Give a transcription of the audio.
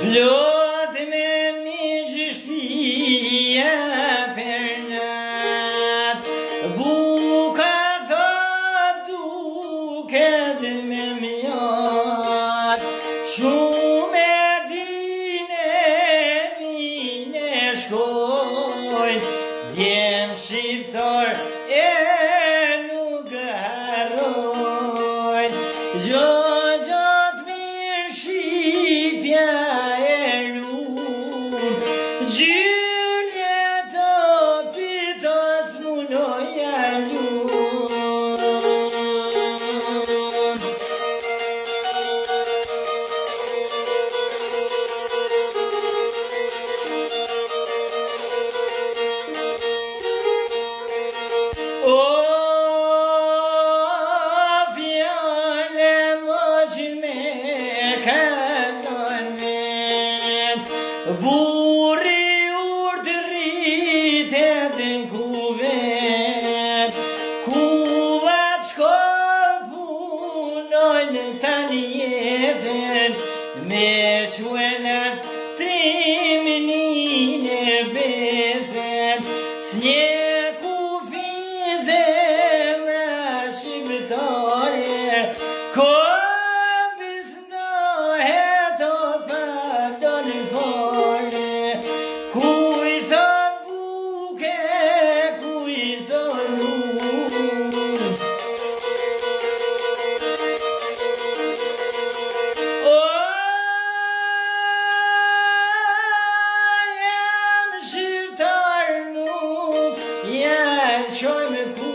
Plot me miqë shtëpia për nat, buka thot duket me mjat, shumë e dine vine shkojnë, djem shqiptar e nuk harrojnë, gjatë mirë shqipja Gjyljeta pitas munoja ljun. O fjale moq me kazanet, burri Kuvat shkon punojnë tani jetën, me qënat trimnin e beset, s'nje kufi zemra shqiptare, këmbis nohet o pak doni fare, kujton buke, kujton Shqiptar nuk ja qoj me ku